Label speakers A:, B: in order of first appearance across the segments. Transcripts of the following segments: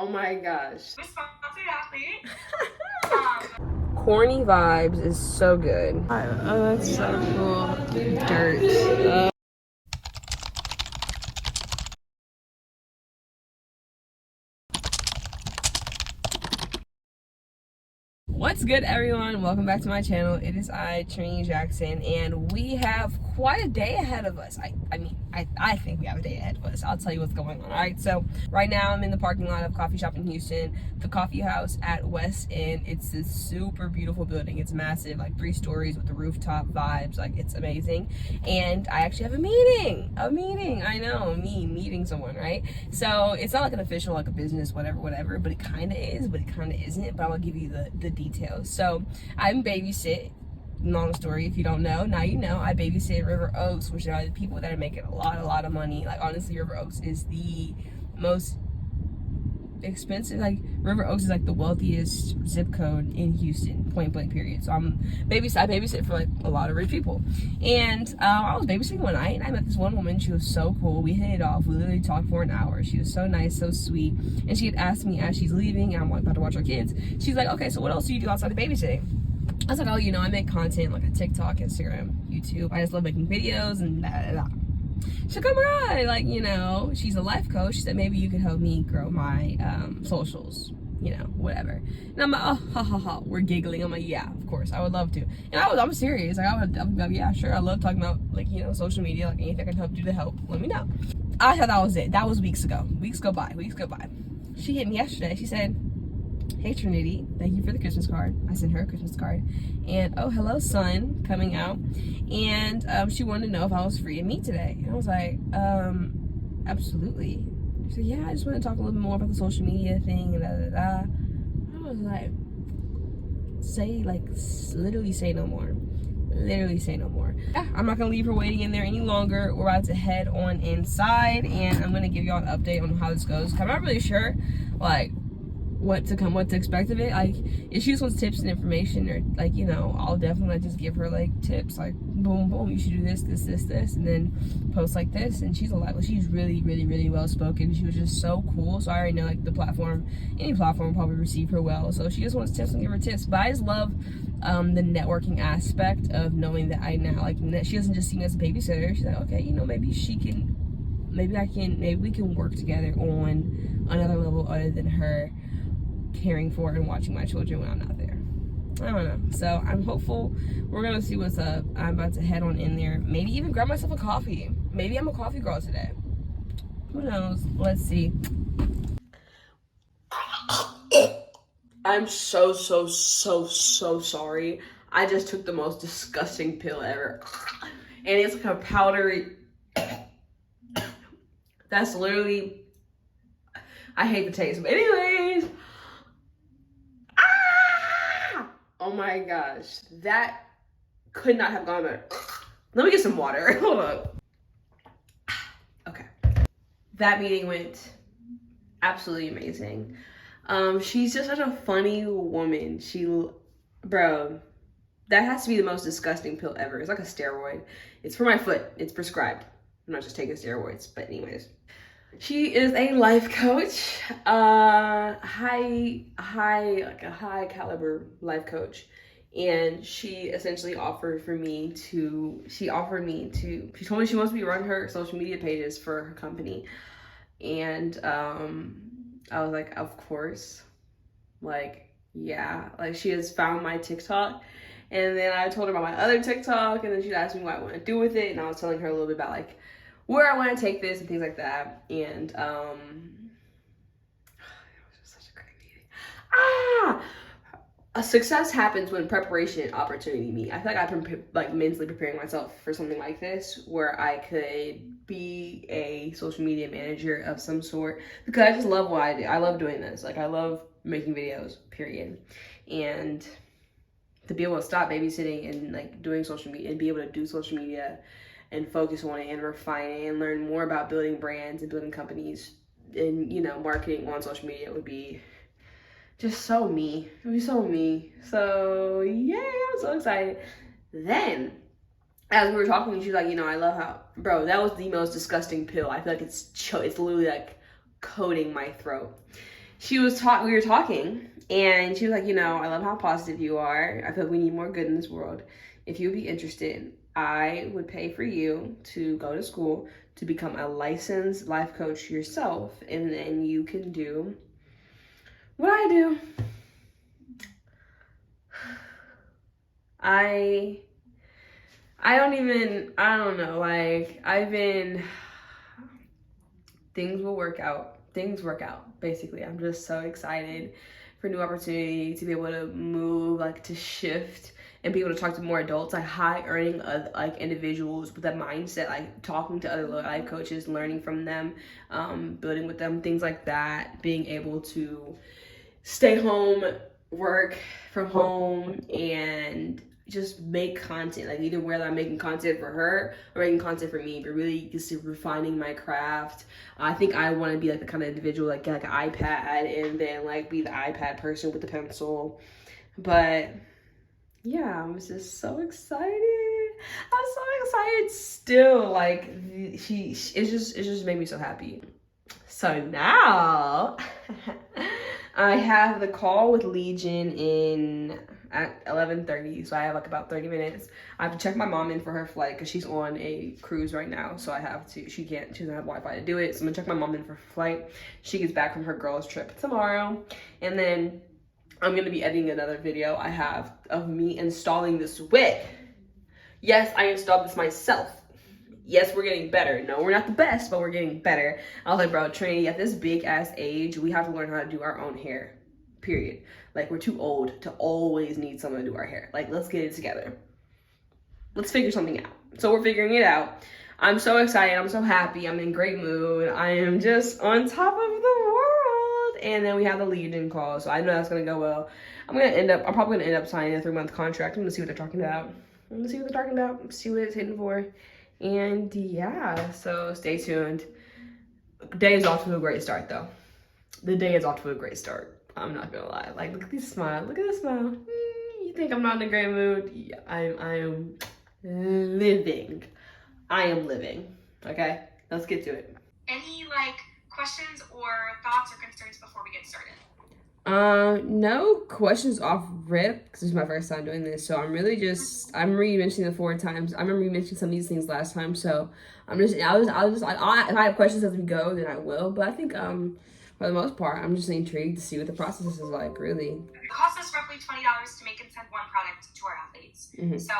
A: Oh my gosh. Corny vibes is so good. Oh, that's so cool. Dirt. What's good, everyone? Welcome back to my channel. It is I, Trini Jackson, and we have quite a day ahead of us. I think we have a day ahead of us. I'll tell you what's going on. All right, so right now I'm in the parking lot of a coffee shop in Houston, the Coffee House at West End. It's this super beautiful building. It's massive, like 3 stories with the rooftop vibes. Like, it's amazing. And I actually have a meeting. I know, me meeting someone, right? So it's not like an official, like a business, whatever, but it kind of is, but it kind of isn't. But I'm gonna give you the details. So I'm babysit. Long story, if you don't know, now you know. I babysit River Oaks, which are the people that are making a lot of money. Like, honestly, River Oaks is the most expensive. Like, River Oaks is like the wealthiest zip code in Houston, point blank period. So I babysit for like a lot of rich people. And I was babysitting one night and I met this one woman. She was so cool. We hit it off. We literally talked for an hour. She was so nice, so sweet. And she had asked me as she's leaving, and I'm like about to watch our kids, she's like, okay, so what else do you do outside of babysitting? I was like, oh, you know, I make content like a TikTok, Instagram, YouTube. I just love making videos and da. She's like, oh my God, like, you know, she's a life coach. She said, maybe you could help me grow my socials, you know, whatever. And I'm like, oh, ha, we're giggling. I'm like, yeah, of course, I would love to. And I'm serious. Like, I'm like, yeah, sure. I love talking about, like, you know, social media, like anything I can help you to help, let me know. I thought that was it. That was weeks ago. Weeks go by. She hit me yesterday. She said, hey Trinity, thank you for the Christmas card. I sent her a Christmas card. And oh, hello son, coming out. And she wanted to know if I was free to meet today. And I was like, absolutely. She said, yeah, I just want to talk a little bit more about the social media thing and da. I was like, literally say no more. Yeah, I'm not gonna leave her waiting in there any longer. We're about to head on inside and I'm gonna give y'all an update on how this goes. I'm not really sure, like, what to expect of it. Like, if she just wants tips and information, or like, you know, I'll definitely just give her like tips, like boom, you should do this, and then post like this. And she's she's really well spoken. She was just so cool. So I already know, like, any platform will probably receive her well. So she just wants tips, and give her tips. But I just love the networking aspect of knowing that she doesn't just see me as a babysitter. She's like, okay, you know, maybe we can work together on another level other than her caring for and watching my children when I'm not there. I don't know. So I'm hopeful. We're gonna see what's up. I'm about to head on in there. Maybe even grab myself a coffee. Maybe I'm a coffee girl today. Who knows? Let's see. I'm so sorry. I just took the most disgusting pill ever. And it's like a powdery. That's literally, I hate the taste. But anyways. Oh my gosh, that could not have gone better. Let me get some water. Hold up. Okay. That meeting went absolutely amazing. She's just such a funny woman. Bro, that has to be the most disgusting pill ever. It's like a steroid. It's for my foot. It's prescribed. I'm not just taking steroids, but anyways. She is a life coach, high caliber life coach. And she essentially offered me to, she told me she wants me to run her social media pages for her company. And I was like, of course. Like, yeah, like, she has found my TikTok. And then I told her about my other TikTok, and then she asked me what I want to do with it. And I was telling her a little bit about, like, where I want to take this and things like that. And it was just such a great meeting. A success happens when preparation and opportunity meet. I feel like I've been like mentally preparing myself for something like this, where I could be a social media manager of some sort, because I just love what I do. I love doing this. Like, I love making videos, period. And to be able to stop babysitting and like doing social media, and be able to do social media and focus on it and refine it and learn more about building brands and building companies and, you know, marketing on social media would be just so me. It would be so me. So yay, I'm so excited. Then, as we were talking, she was like, you know, I love how, bro, that was the most disgusting pill. I feel like it's literally like coating my throat. we were talking, and she was like, you know, I love how positive you are. I feel like we need more good in this world. If you would be interested, I would pay for you to go to school to become a licensed life coach yourself, and then you can do what I do. I don't know, like, things will work out. Things work out, basically. I'm just so excited for new opportunity to be able to move, like, to shift and be able to talk to more adults, like high earning like individuals with that mindset, like talking to other life coaches, learning from them, building with them, things like that, being able to stay home, work from home, and just make content, like either whether I'm making content for her or making content for me, but really just refining my craft. I think I want to be like the kind of individual like get like an iPad and then like be the iPad person with the pencil. But yeah, I'm just so excited. I'm so excited still. Like it's just made me so happy. So now I have the call with Legion at 11:30, so I have like about 30 minutes. I have to check my mom in for her flight because she's on a cruise right now, so she doesn't have Wi-Fi to do it, so I'm gonna check my mom in for her flight. She gets back from her girls trip tomorrow, and then I'm gonna be editing another video I have of me installing this wig. Yes, I installed this myself. Yes, we're getting better. No, we're not the best, but we're getting better. I was like, bro, Trinity, at this big ass age, we have to learn how to do our own hair, period. Like, we're too old to always need someone to do our hair. Like, let's get it together. Let's figure something out. So we're figuring it out. I'm so excited. I'm so happy. I'm in great mood. I am just on top of the world. And then we have the Legion call, so I know that's gonna go well. I'm probably gonna end up signing a 3-month contract. I'm gonna see what they're talking about. See what it's hitting for. And yeah, so stay tuned. Day is off to a great start though. The day is off to a great start. I'm not gonna lie. Like, look at this smile. Look at this smile. You think I'm not in a great mood? Yeah, I am living. I am living. Okay, let's get to it.
B: Any like questions or thoughts or concerns before we get started?
A: No questions off rip because this is my first time doing this, so I'm re-mentioning the 4 times. I remember you mentioning some of these things last time, so if I have questions as we go, then I will. But I think for the most part, I'm just intrigued to see what the process is like. Really,
B: it costs us roughly $20 to make and send one product to our athletes.
A: Mm-hmm.
B: So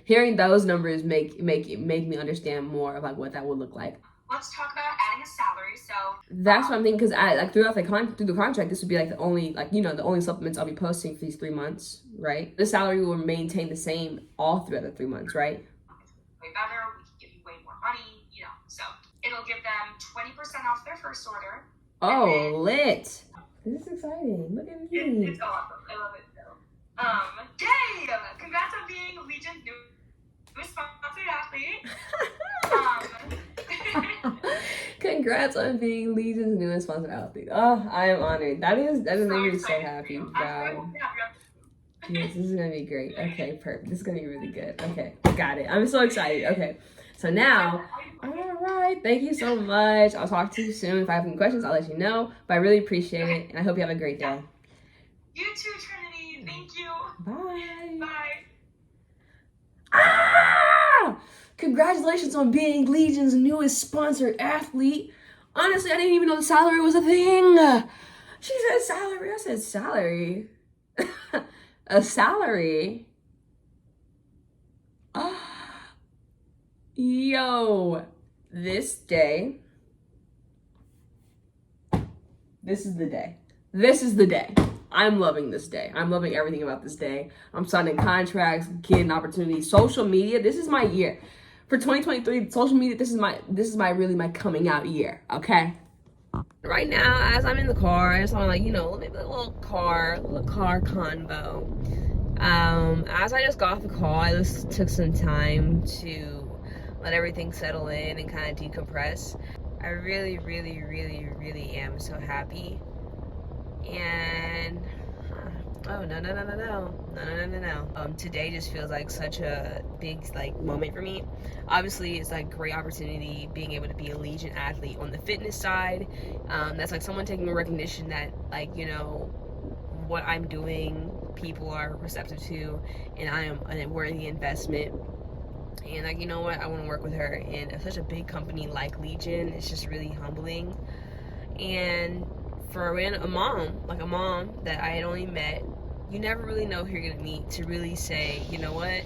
A: hearing those numbers make me understand more of like what that would look like.
B: Let's talk about adding a salary. So
A: that's what I'm thinking, because I like through the contract, this would be like the only supplements I'll be posting for these 3 months, right? The salary will maintain the same all throughout the 3 months, right?
B: Way better. We can give you way more money, you know. So it'll give them 20% off their first order.
A: Oh, lit! This is exciting. Look at me.
B: It's awesome. I love it. So, yay! Congrats on being Legion's newest sponsored athlete.
A: Congrats on being Legion's newest sponsored athlete. Oh, I am honored. That is making me so happy. Wow. Yes, this is gonna be great. Okay, perfect. This is gonna be really good. Okay, got it. I'm so excited. Okay, so now, all right. Thank you so much. I'll talk to you soon. If I have any questions, I'll let you know. But I really appreciate it, and I hope you have a great day.
B: You too, Trinity. Thank you.
A: Bye.
B: Bye.
A: Ah! Congratulations on being Legion's newest sponsored athlete. Honestly, I didn't even know the salary was a thing. She said salary. I said salary. A salary? Yo, this is the day. This is the day. I'm loving this day. I'm loving everything about this day. I'm signing contracts, getting opportunities. Social media, this is my year. For 2023, social media, this is my coming out year, okay? Right now, as I'm in the car, I just want to maybe a little car convo. As I just got off the call, I just took some time to let everything settle in and kind of decompress. I really, really, really, really am so happy. And oh no. No. Today just feels like such a big like moment for me. Obviously, it's like great opportunity being able to be a Legion athlete on the fitness side. That's like someone taking a recognition that like, you know, what I'm doing, people are receptive to, and I am a worthy investment. And like, you know what, I want to work with her. And such a big company like Legion, it's just really humbling. And for a mom that I had only met, you never really know who you're gonna meet to really say, you know what,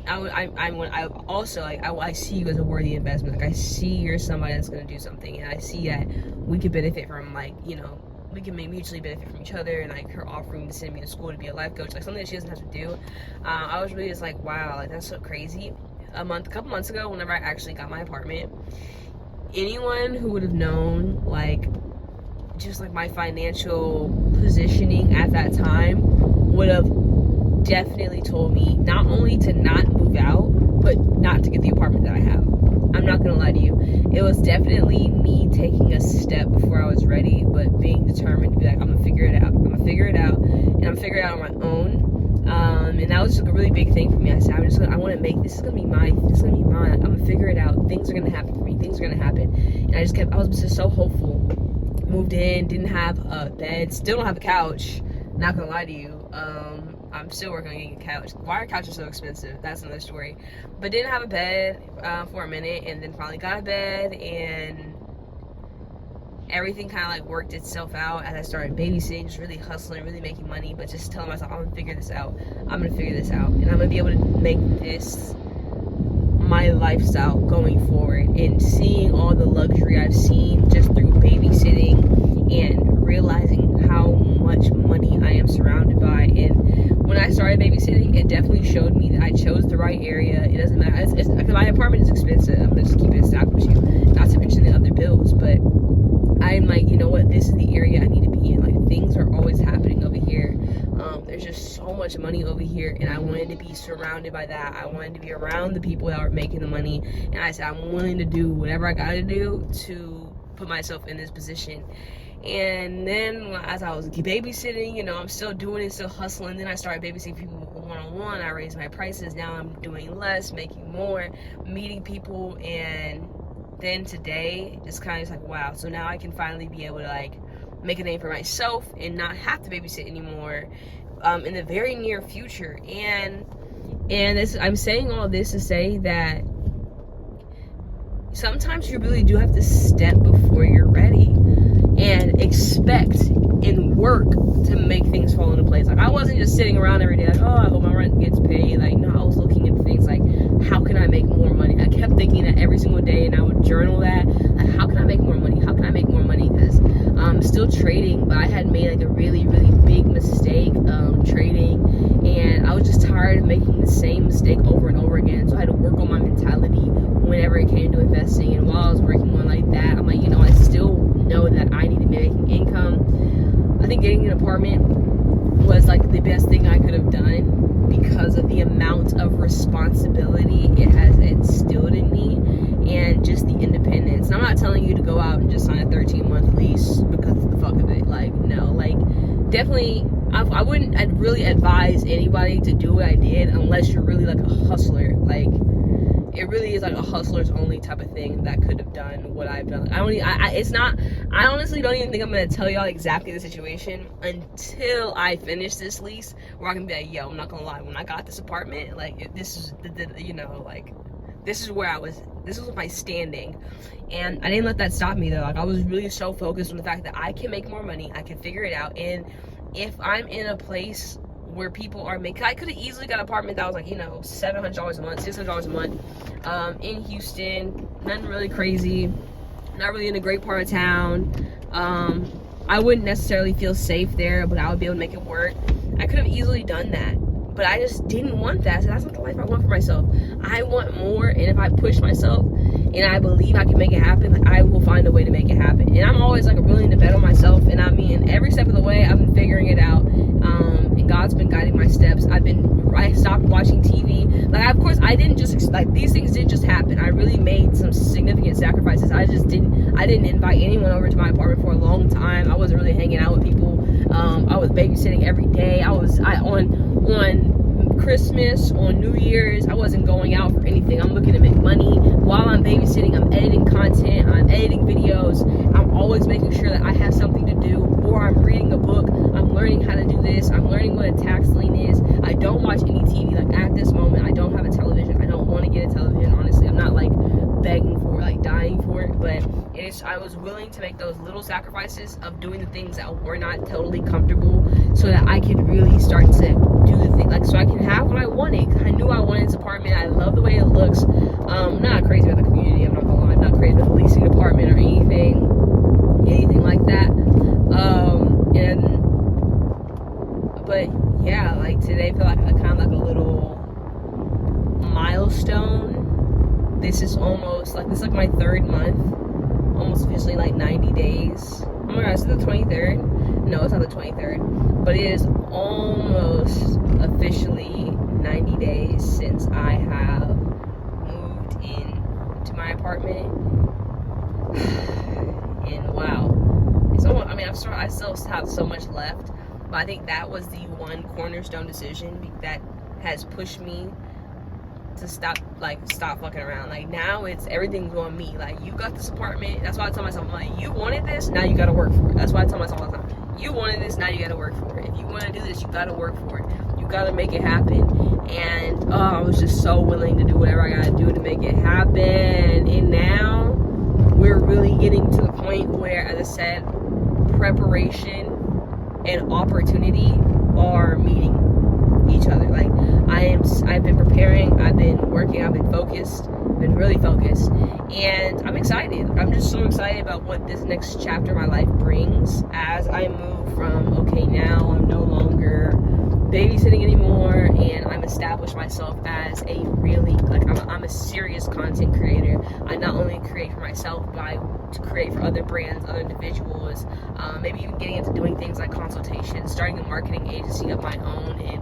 A: I see you as a worthy investment. Like I see you're somebody that's gonna do something, and I see that we could benefit from, like, you know, we can mutually benefit from each other. And like her offering to send me to school to be a life coach, like something that she doesn't have to do. I was really just like, wow, like that's so crazy. A couple months ago, whenever I actually got my apartment, anyone who would have known like just like my financial positioning at that time would have definitely told me not only to not move out, but not to get the apartment that I have. I'm not gonna lie to you, it was definitely me taking a step before I was ready, but being determined to be like, I'm gonna figure it out, and I'm figure it out on my own. And that was just like a really big thing for me. I said, I want to make this is gonna be mine. I'm gonna figure it out. Things are gonna happen for me. Things are gonna happen. And I was just so hopeful. Moved in, didn't have a bed, still don't have a couch. Not gonna lie to you. I'm still working on getting a couch. Why are couches so expensive? That's another story. But didn't have a bed for a minute, and then finally got a bed, and everything kind of like worked itself out as I started babysitting, just really hustling, really making money, but just telling myself, I'm gonna figure this out, and I'm gonna be able to make this my lifestyle going forward. And seeing all the luxury I've seen just through babysitting and realizing how much money I am surrounded by. And when I started babysitting, it definitely showed me that I chose the right area. It doesn't matter, my apartment is expensive, I'm gonna just keep it in stock with you, not to mention the other bills, but I'm like, you know what, this is the area I need to be in. Like, things are always happening over here. There's just so much money over here, and I wanted to be surrounded by that. I wanted to be around the people that were making the money, and I said, I'm willing to do whatever I gotta do to put myself in this position. And then as I was babysitting, you know, I'm still doing it, still hustling. Then I started babysitting people one-on-one. I raised my prices. Now I'm doing less, making more, meeting people. And then today, just kind of like, wow. So now I can finally be able to like make a name for myself and not have to babysit anymore in the very near future. And I'm saying all this to say that sometimes you really do have to step before you're ready and expect and work to make things fall into place. Like, I wasn't just sitting around every day like, oh, I hope my rent gets paid. Like, no, I was looking into things like, how can I make more money? I kept thinking that every single day, and I would journal that. Like, how can I make more money? How can I make more money? Because I'm still trading, but I had made like a really, really big mistake trading, and I was just tired of making the same mistake over and over again. So I had to work on my mentality whenever it came to investing. And while I was working on like that, I'm like, you know, I still know that I need to be making income. I think getting an apartment was like the best thing I could have done because of the amount of responsibility it has instilled in me, and just the independence. And I'm not telling you to go out and just sign a 13-month lease because of the fuck of it. Like, no, like, definitely I wouldn't really advise anybody to do what I did unless you're really like a hustler. Like, it really is like a hustler's only type of thing that could have done what I've done. I honestly don't even think I'm gonna tell y'all exactly the situation until I finish this lease, where I can be like, yo, I'm not gonna lie, when I got this apartment, like, this is you know, like, this is where I was, this was my standing. And I didn't let that stop me though. Like, I was really so focused on the fact that I can make more money, I can figure it out. And if I'm in a place where people are making, I could have easily got an apartment that was like, you know, $700 a month, $600 a month, in Houston, nothing really crazy, not really in a great part of town. I wouldn't necessarily feel safe there, but I would be able to make it work. I could have easily done that, but I just didn't want that. So that's not the life I want for myself. I want more, and if I push myself and I believe I can make it happen, like, I will find a way to make it happen. And I'm always like willing to bet on myself, and I mean, every step of the way I've been figuring it out, and God's been guiding my steps. I stopped watching TV. Like, of course, I didn't just, like, these things didn't just happen. I really made some significant sacrifices. I didn't invite anyone over to my apartment for a long time. I wasn't really hanging out with people. I was babysitting every day. I on Christmas, on New Year's, I wasn't going out for anything. I'm looking to make money while I'm babysitting. I'm editing content, I'm editing videos. I'm always making sure that I have something to do, or I'm reading a book. I'm learning how to do this. I'm learning what a tax lien is. I don't watch any TV. Like at this moment, I don't have a television. I don't want to get a television, honestly. I'm not like begging for it, like dying for it, but I was willing to make those little sacrifices of doing the things that were not totally comfortable so that I could really start to do the thing, like so I can have what I wanted. I knew I wanted this apartment. I love the way it looks. I'm not crazy about the community, I'm not gonna lie. I'm not crazy about the leasing department or anything like that. But yeah, like today felt like kind of like a little milestone. This is like my 3rd month, almost officially like 90 days. Oh my gosh, is it the 23rd? No, it's not the 23rd, but it is almost officially 90 days since I have moved into my apartment. And wow, it's almost, I mean, I still have so much left, but I think that was the one cornerstone decision that has pushed me to stop fucking around. Like now everything's on me. Like you got this apartment. That's why I tell myself, I'm like, you wanted this, now you gotta work for it. That's why I tell myself all the time. You wanted this, now you gotta work for it. If you wanna do this, you gotta work for it. You gotta make it happen. And I was just so willing to do whatever I gotta do to make it happen. And now we're really getting to the point where, as I said, preparation and opportunity are meeting each other. Like I've been preparing, I've been working, I've been focused, been really focused, and I'm excited. I'm just so excited about what this next chapter of my life brings as I move from, okay, now I'm no longer babysitting anymore, and I'm established myself as a really, like, I'm a serious content creator. I not only create for myself, but I create for other brands, other individuals, maybe even getting into doing things like consultation, starting a marketing agency of my own, and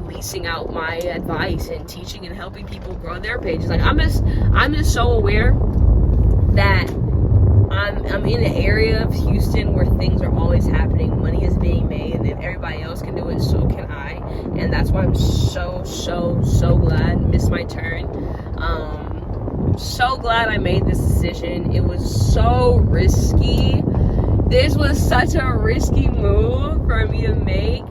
A: leasing out my advice and teaching and helping people grow their pages. Like I'm just so aware that I'm in an area of Houston where things are always happening, money is being made, and if everybody else can do it, so can I. And that's why I'm so glad, missed my turn. I'm so glad I made this decision. It was so risky. This was such a risky move for me to make.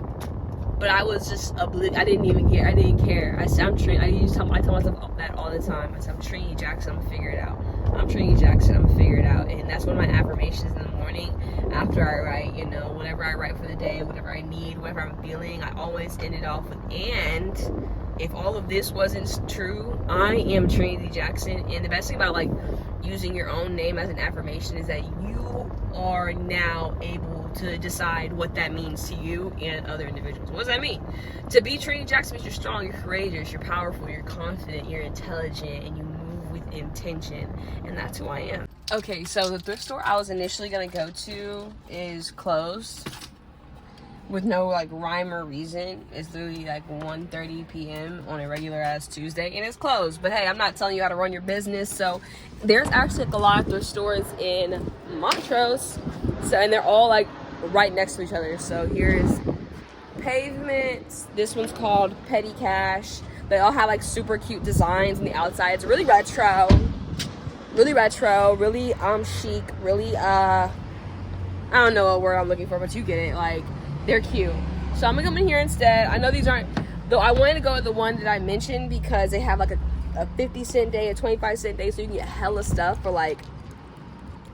A: But I was just I didn't even care. I didn't care. I tell myself that all the time. I said, I'm Trinity Jackson, I'm gonna figure it out. I'm Trinity Jackson, I'm gonna figure it out. And that's one of my affirmations in the morning after I write, whatever I write for the day, whatever I need, whatever I'm feeling, I always end it off with, and if all of this wasn't true, I am Trinity Jackson. And the best thing about like using your own name as an affirmation is that you are now able to decide what that means to you and other individuals. What does that mean? To be Trinity Jackson means you're strong, you're courageous, you're powerful, you're confident, you're intelligent, and you move with intention. And that's who I am. Okay, so the thrift store I was initially gonna go to is closed with no like rhyme or reason. It's literally like 1:30 p.m. on a regular ass Tuesday, and it's closed. But hey, I'm not telling you how to run your business. So there's actually like a lot of thrift stores in Montrose, and they're all like right next to each other. So here's Pavement. This one's called Petty Cash. They all have like super cute designs on the outside. It's really retro, really chic, really I don't know what word I'm looking for, but you get it. Like, they're cute. So I'm gonna come in here instead. I know these aren't, though I wanted to go with the one that I mentioned because they have like a 50-cent day, a 25-cent day, so you can get hella stuff for like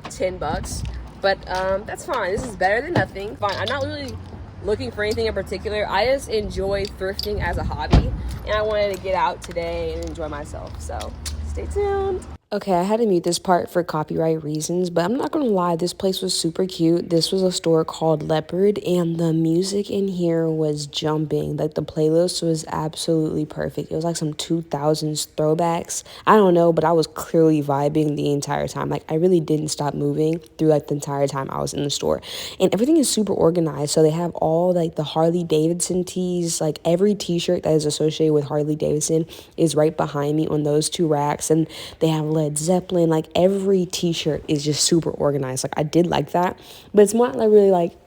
A: $10. But that's fine. This is better than nothing. Fine. I'm not really looking for anything in particular. I just enjoy thrifting as a hobby, and I wanted to get out today and enjoy myself. So stay tuned. Okay, I had to mute this part for copyright reasons, but I'm not gonna lie, this place was super cute. This was a store called Leopard, and the music in here was jumping. Like, the playlist was absolutely perfect. It was like some 2000s throwbacks. I don't know, but I was clearly vibing the entire time. Like, I really didn't stop moving through like the entire time I was in the store. And everything is super organized. So they have all like the Harley Davidson tees, like every t-shirt that is associated with Harley Davidson is right behind me on those two racks. And they have Led Zeppelin, like every t-shirt is just super organized. Like, I did like that, but it's more like really like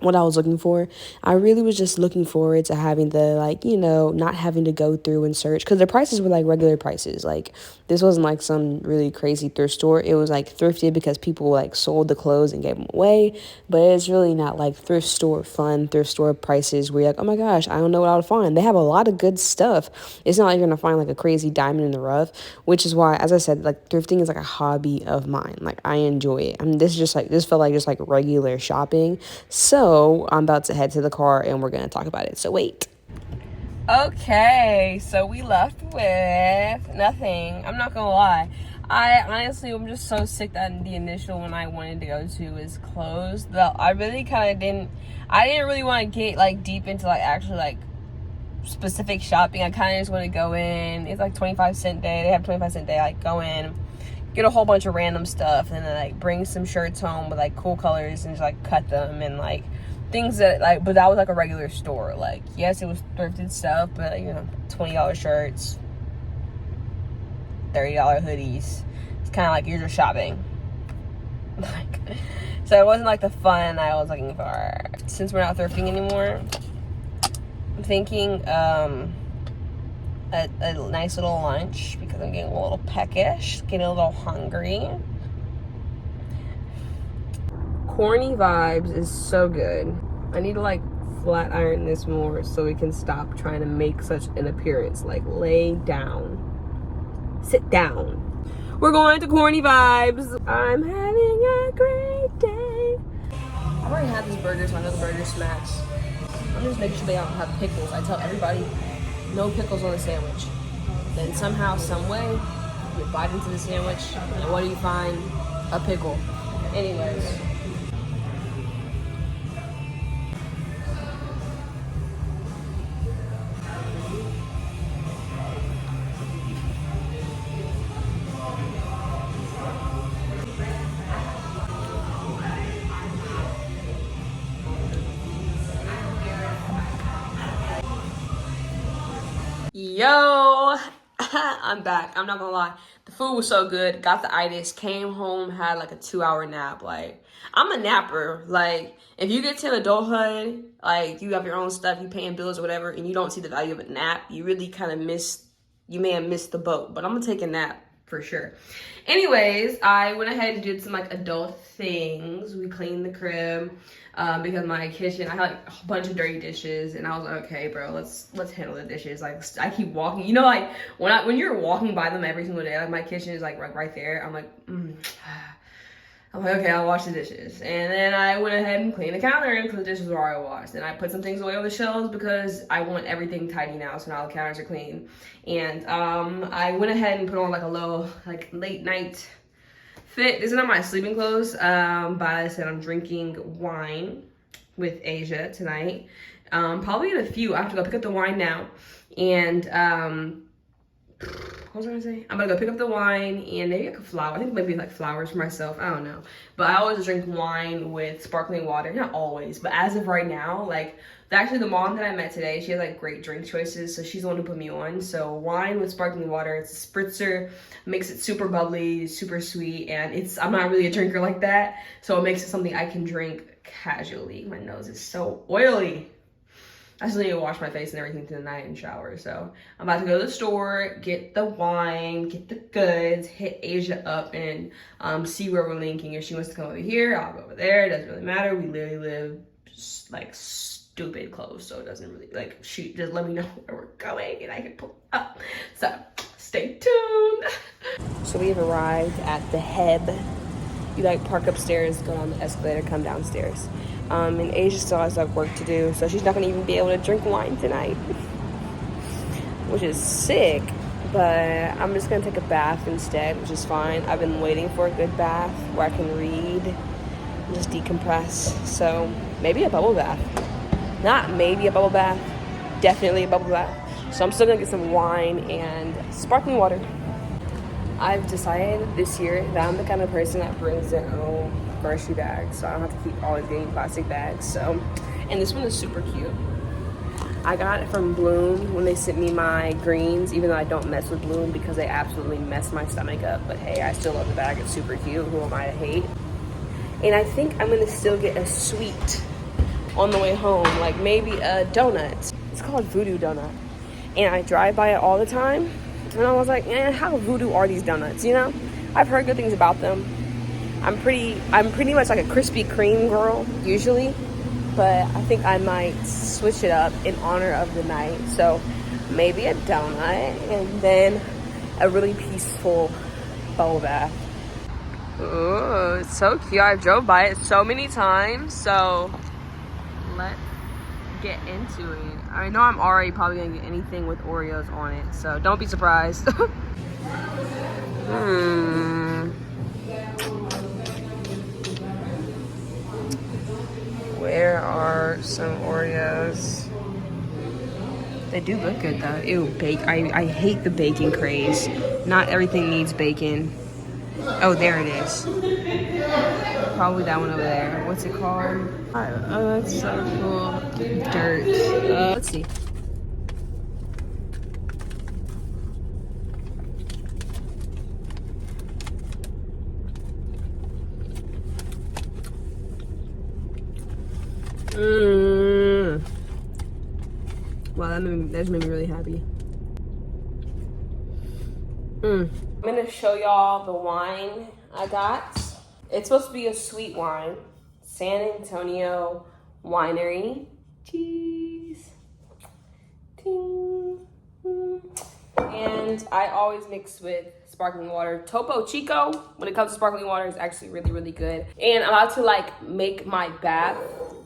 A: what I was looking for. I really was just looking forward to having the, like, you know, not having to go through and search, because the prices were like regular prices. Like, this wasn't like some really crazy thrift store. It was like thrifted because people like sold the clothes and gave them away, but it's really not like thrift store fun, thrift store prices where you're like, oh my gosh, I don't know what I'll find. They have a lot of good stuff. It's not like you're gonna find like a crazy diamond in the rough, which is why, as I said, like thrifting is like a hobby of mine. Like, I enjoy it. I mean, this felt like just like regular shopping. So I'm about to head to the car and we're gonna talk about it. So wait. Okay, so we left with nothing. I'm not gonna lie. I honestly am just so sick that the initial one I wanted to go to is closed. Though I really kind of didn't really want to get like deep into like actually like specific shopping. I kind of just want to go in. It's like 25-cent day. They have 25-cent day. Like, go in, get a whole bunch of random stuff, and then like bring some shirts home with like cool colors and just like cut them and like things that like. But that was like a regular store. Like, yes, it was thrifted stuff, but you know, $20 shirts, $30 hoodies. It's kind of like you're just shopping. Like, so it wasn't like the fun I was looking for. Since we're not thrifting anymore, I'm thinking a nice little lunch because I'm getting a little peckish, getting a little hungry. Corny Vibes is so good. I need to like flat iron this more so we can stop trying to make such an appearance. Like, lay down, sit down. We're going to Corny Vibes. I'm having a great day. I've already had this burger, so I know the burger smacks. I'm just making sure they don't have pickles. I tell everybody, no pickles on the sandwich. Then somehow, some way, you bite into the sandwich, and what do you find? A pickle. Anyways. Yo, I'm back. I'm not gonna lie. The food was so good. Got the itis. Came home, had like a 2-hour nap. Like, I'm a napper. Like, if you get to adulthood, like you have your own stuff, you paying bills or whatever, and you don't see the value of a nap, you really kind of you may have missed the boat. But I'm gonna take a nap for sure. Anyways, I went ahead and did some like adult things. We cleaned the crib. Because my kitchen, I had like a bunch of dirty dishes, and I was like, okay, bro, let's handle the dishes. Like, I keep walking, you know, like when you're walking by them every single day, like my kitchen is like right there. I'm like, okay, I'll wash the dishes. And then I went ahead and cleaned the counter because the dishes were already washed. And I put some things away on the shelves because I want everything tidy now, so now the counters are clean. And I went ahead and put on like a little like late night fit. This is not my sleeping clothes, but I said I'm drinking wine with Asia tonight. Probably in a few. I have to go pick up the wine now. And what was I gonna say? I'm gonna go pick up the wine and maybe like a flower. I think maybe like flowers for myself. I don't know. But I always drink wine with sparkling water. Not always, but as of right now, like actually the mom that I met today, she has like great drink choices. So she's the one who put me on. So wine with sparkling water. It's a spritzer, makes it super bubbly, super sweet, and I'm not really a drinker like that. So it makes it something I can drink casually. My nose is so oily. I still need to wash my face and everything tonight and shower. So I'm about to go to the store, get the wine, get the goods, hit Asia up, and see where we're linking. If she wants to come over here, I'll go over there. It doesn't really matter. We literally live like stupid close, so it doesn't really like shoot. Just let me know where we're going and I can pull up. So stay tuned. So we have arrived at the Heb. You like park upstairs, go down the escalator, come downstairs. And Asia still has like work to do, so she's not gonna even be able to drink wine tonight, which is sick. But I'm just gonna take a bath instead, which is fine. I've been waiting for a good bath where I can read and just decompress. So maybe a bubble bath. Not maybe a bubble bath, definitely a bubble bath. So I'm still gonna get some wine and sparkling water. I've decided this year that I'm the kind of person that brings their own grocery bags, so I don't have to keep always getting plastic bags. So, and this one is super cute. I got it from Bloom when they sent me my greens, even though I don't mess with Bloom because they absolutely mess my stomach up. But hey, I still love the bag. It's super cute. Who am I to hate? And I think I'm gonna still get a sweet on the way home, like maybe a donut. It's called Voodoo Donut. And I drive by it all the time. And I was like, how voodoo are these donuts, you know? I've heard good things about them. I'm pretty much like a Krispy Kreme girl, usually. But I think I might switch it up in honor of the night. So maybe a donut and then a really peaceful bubble bath. Ooh, it's so cute. I drove by it so many times. So let's get into it. I know I'm already probably gonna get anything with Oreos on it, so don't be surprised. Where are some Oreos? They do look good though. Ew, I hate the bacon craze. Not everything needs bacon. Oh, there it is. Probably that one over there. What's it called? Oh, that's so cool. Dirt. Let's see. Wow, that just made me really happy. I'm gonna show y'all the wine I got. It's supposed to be a sweet wine. San Antonio Winery. Cheese. Ting. And I always mix with sparkling water. Topo Chico, when it comes to sparkling water, is actually really, really good. And I'm about to like make my bath,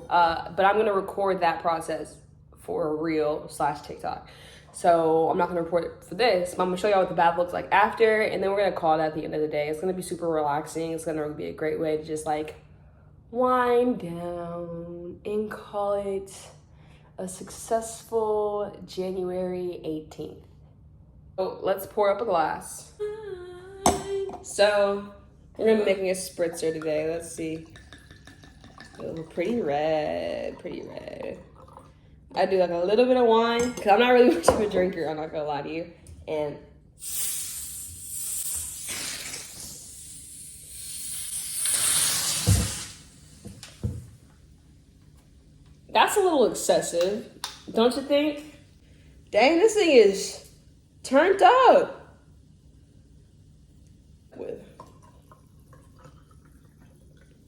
A: but I'm gonna record that process for a reel/TikTok. So I'm not gonna record it for this, but I'm gonna show y'all what the bath looks like after, and then we're gonna call it at the end of the day. It's gonna be super relaxing. It's gonna be a great way to just like wind down and call it a successful January 18th. So let's pour up a glass. So we're gonna be making a spritzer today. Let's see. Oh, pretty red, pretty red. I do like a little bit of wine because I'm not really much of a drinker, I'm not gonna lie to you. And that's a little excessive, don't you think? Dang, this thing is turned up.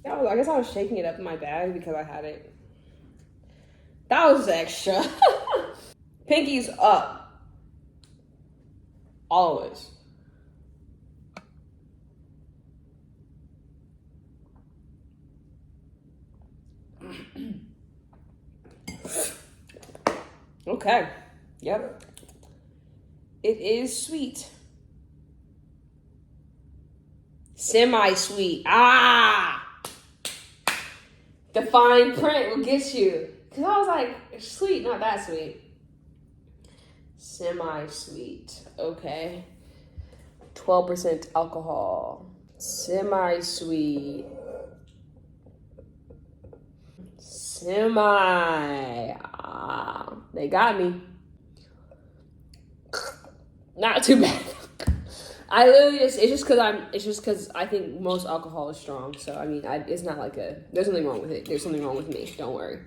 A: I guess I was shaking it up in my bag because I had it. That was extra. Pinky's up. Always. Okay. Yep. It is sweet. Semi-sweet. Ah! The fine print will get you. Because I was like, it's sweet, not that sweet. Semi-sweet. Okay. 12% alcohol. Semi-sweet. They got me. Not too bad. I literally it's just because I think most alcohol is strong. So I mean, it's not like there's nothing wrong with it. There's something wrong with me. Don't worry.